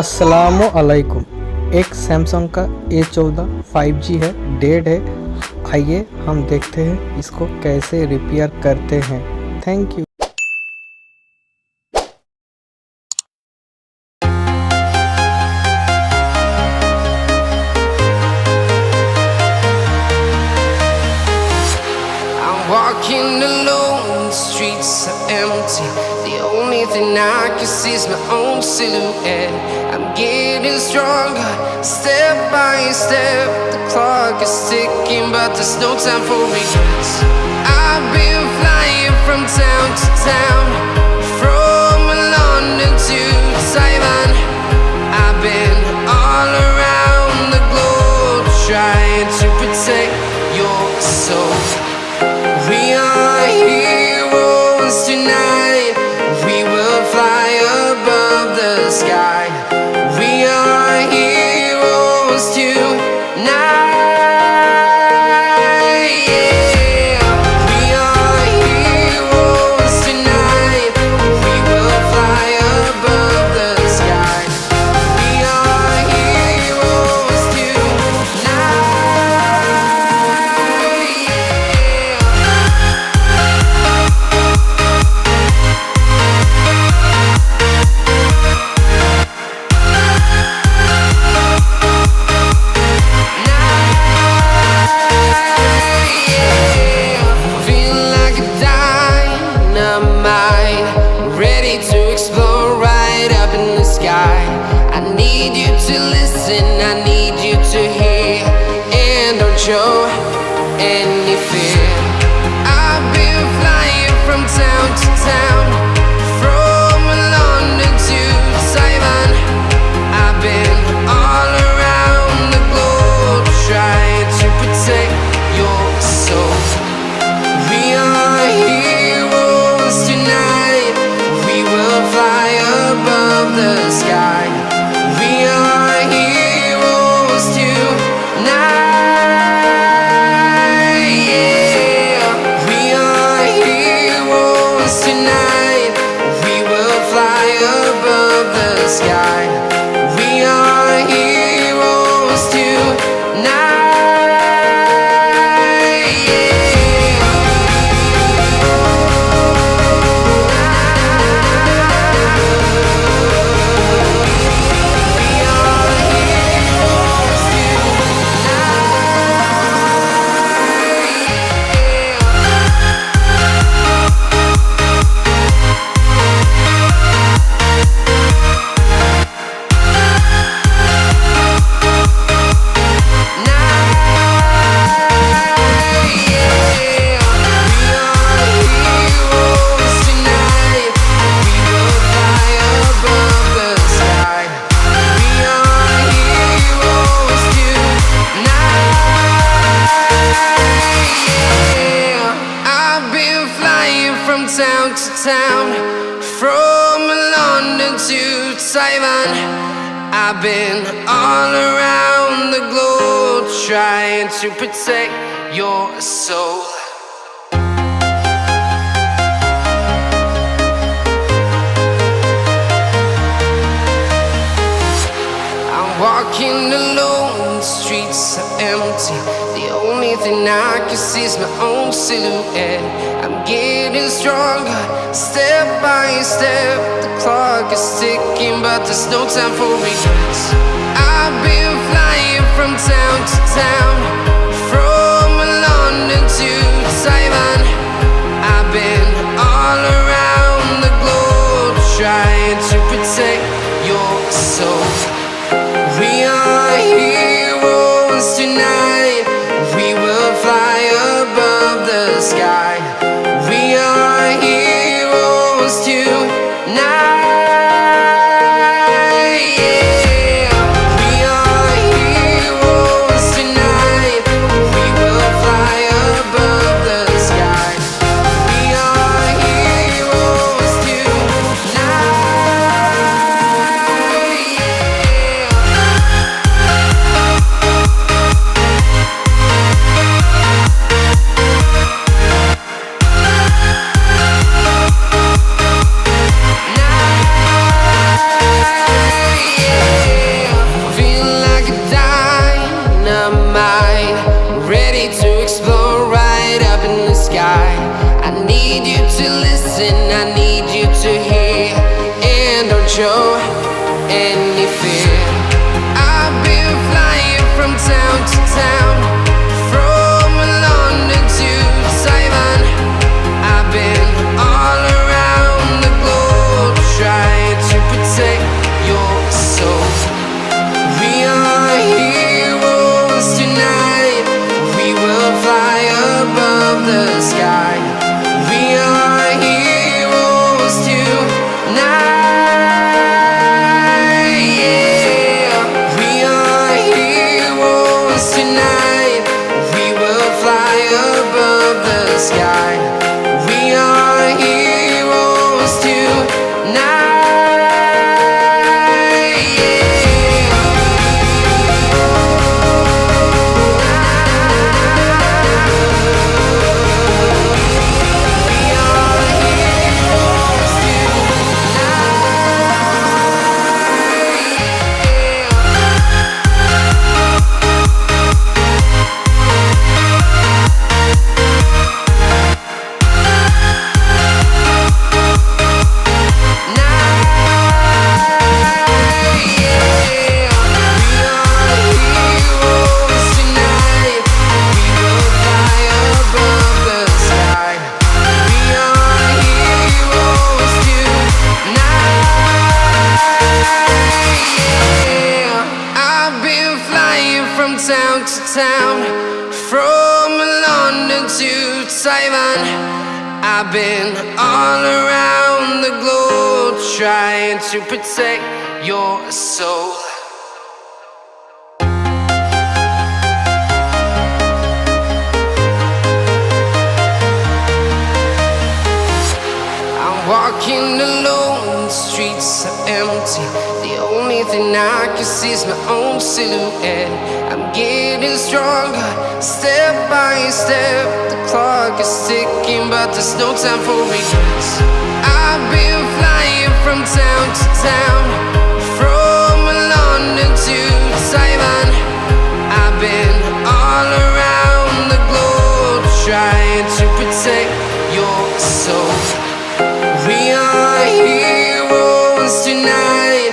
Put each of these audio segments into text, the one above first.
अस्सलामुअलैकुम। एक सैमसंग का A14 5G है, डेड है। आइए हम देखते हैं इसको कैसे रिपेयर करते हैं। Thank you. Walking alone, the streets are empty. The only thing I can see is my own silhouette. I'm getting stronger, step by step. The clock is ticking, but there's no time for regrets. I've been flying from town to town, from London to Taiwan. I've been all around the globe, trying to protect your soul. We are heroes tonight. We will fly above the sky. We are heroes tonight. Yeah. We are heroes tonight. We will fly above the sky. We are heroes tonight. I need you to hear and don't show any fear. I've been flying from town to town, from London to Taiwan. I've been all around the globe, trying to protect your soul. We are heroes tonight. We will fly above the sky. We are heroes tonight. Yeah. We are heroes tonight. We will fly above the sky. We are heroes tonight. Yeah. Town to town, from London to Taiwan. I've been all around the globe, trying to protect your soul. I'm walking alone, the streets are empty. The only thing I can see is my own silhouette. I'm getting stronger, step by step. The clock is ticking, but there's no time for regrets. I've been flying from town to town, from London to Taiwan. I've been all around the globe, trying to protect your soul. We are heroes tonight. We will fly above the sky. We are heroes tonight. Yeah. We are heroes tonight. We will fly above town to town, from London to Taiwan. I've been all around the globe trying to protect your soul. Walking alone, the streets are empty. The only thing I can see is my own silhouette. I'm getting stronger, step by step. The clock is ticking, but there's no time for regrets. I've been flying from town to town, from London to Taiwan. I've been all around the globe trying to protect your soul. We are heroes tonight.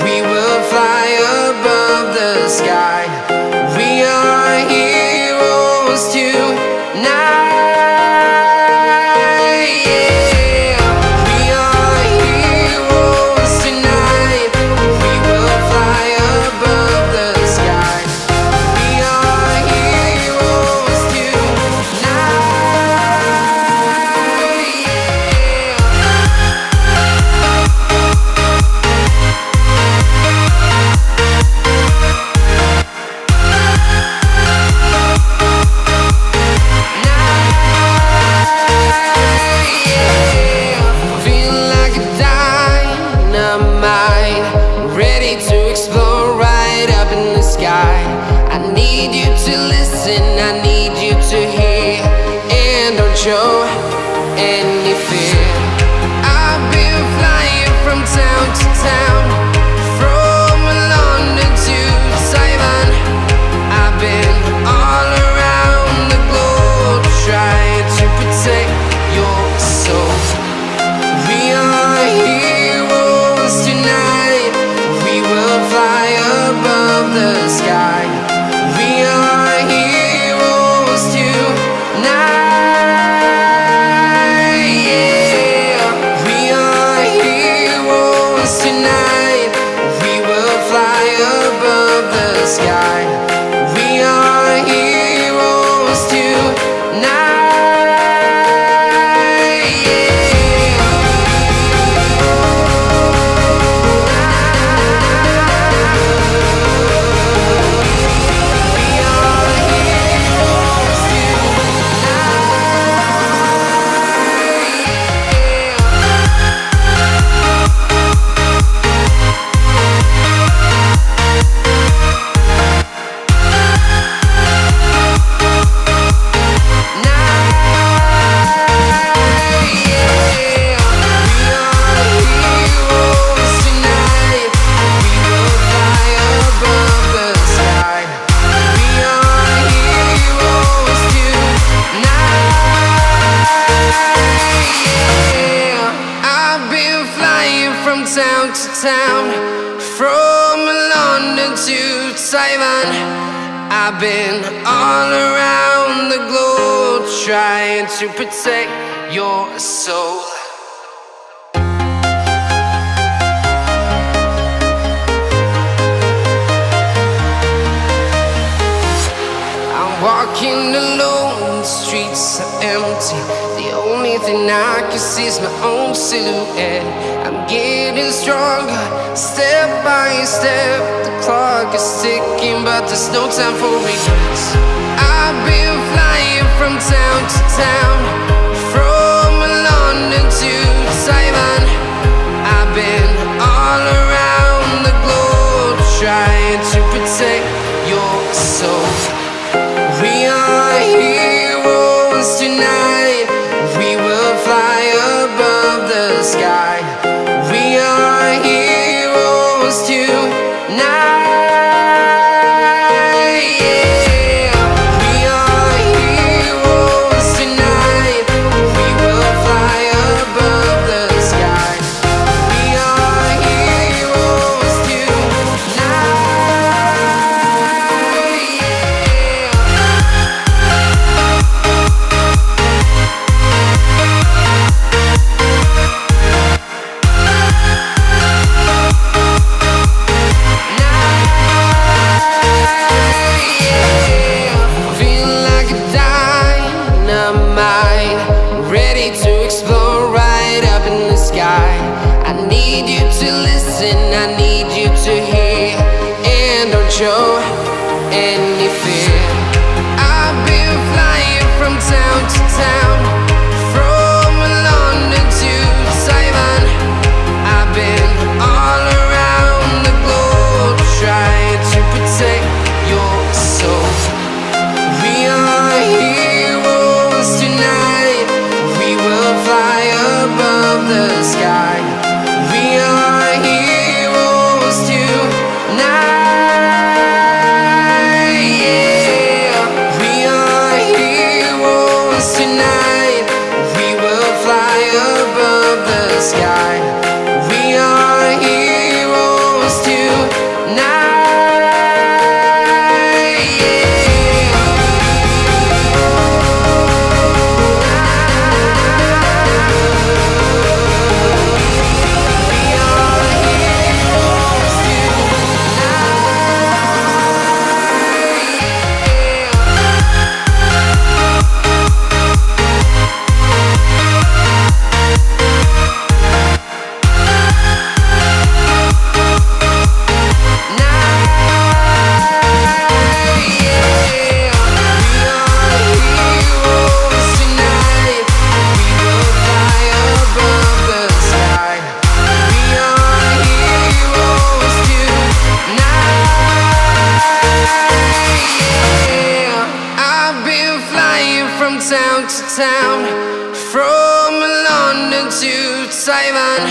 We will fly above the sky. We are heroes tonight. Yeah. We are heroes tonight. We will fly above the sky. We are heroes tonight. I need you to hear and don't show any fear. I've been flying from town to town, from London to Taiwan. I've been all around the globe trying to protect your soul. We are heroes tonight. We will fly above the sky. We are heroes tonight. Yeah. We are heroes tonight. We will fly above the sky. We are heroes tonight. Town to town, from London to Taiwan. I've been all around the globe trying to protect your soul. I'm walking alone, the streets are empty. The only thing I can see is my own silhouette. I'm getting stronger, step by step. The clock is ticking, but there's no time for regrets. I've been flying from town to town, from London to Taiwan. I've been all around the globe trying to protect your soul. We are heroes tonight. We will fly above the sky. We are heroes tonight. Yeah. We are heroes tonight. We will fly above the sky. We are heroes tonight. Yeah. show any fear. I've been flying from town to town, from London to Taiwan. I've been all around the globe trying to protect your soul. We are heroes tonight. We will fly above the sky. We are heroes tonight. Yeah. We are heroes tonight. We will fly above the sky. We are heroes tonight. Town to town, from London to Taiwan.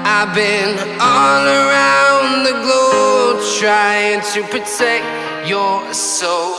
I've been all around the globe trying to protect your soul.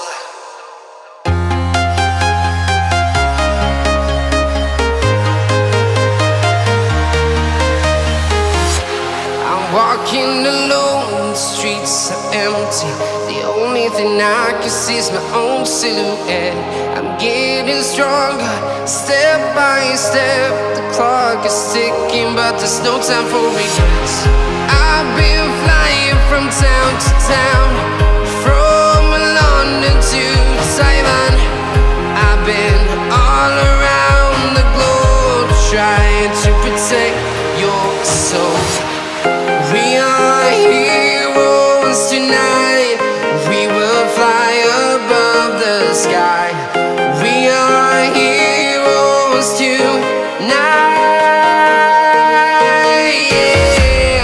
I'm walking alone, the streets are empty. The only thing I can see is my own silhouette. I'm getting stronger, step by step. The clock is ticking, but there's no time for regrets. I've been flying from town to town, from London to Taiwan. I've been all around the globe trying to protect your soul. We are heroes tonight. We will fly above the sky. We are heroes tonight. Yeah.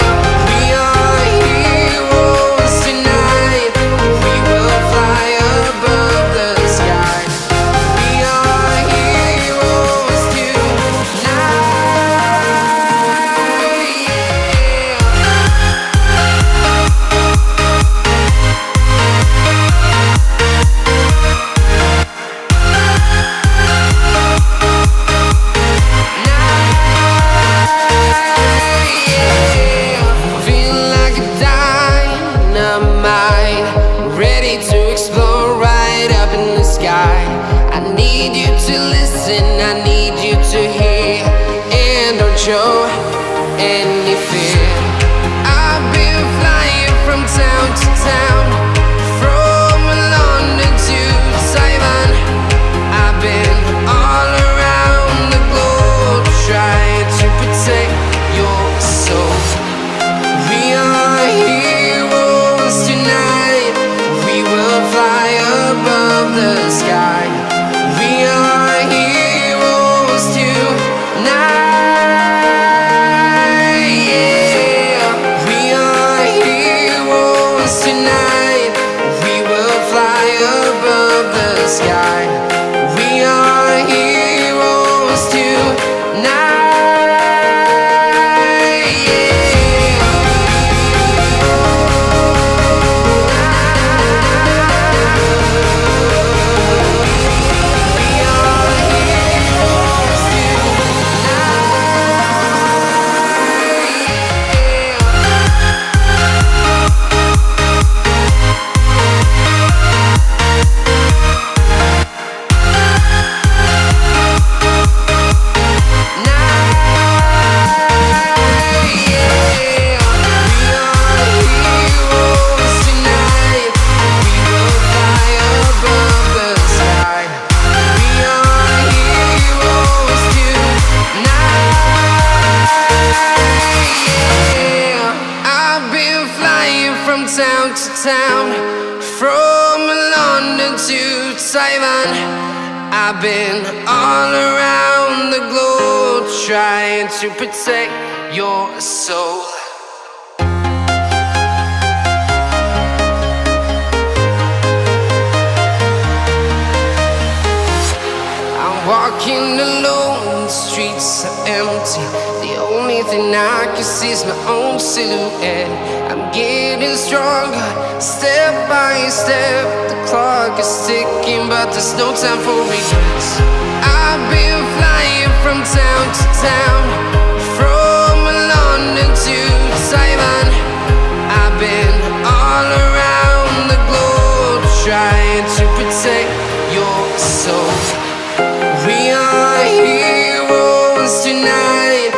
We are heroes tonight. We will fly above the sky. We are heroes tonight. Feeling like a dynamite, ready to explode right up in the sky. I need you to listen, I need you to hear, and don't show any fear. I've been flying from town to town, from London to Taiwan. I've been all around the globe trying to protect your soul. We are heroes tonight. We will fly above the sky. We are heroes tonight. Yeah. We are heroes tonight. We will fly above the sky. We are heroes tonight. to town, from London to Taiwan. I've been all around the globe trying to protect your soul. Walking alone, the streets are empty. The only thing I can see is my own silhouette. I'm getting stronger, step by step. The clock is ticking, but there's no time for regrets. I've been flying from town to town, from London to Taiwan. I've been all around the globe trying to protect your soul. We are heroes tonight.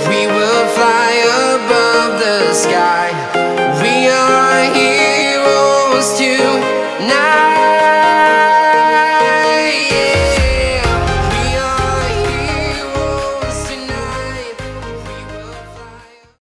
We will fly above the sky. We are heroes tonight.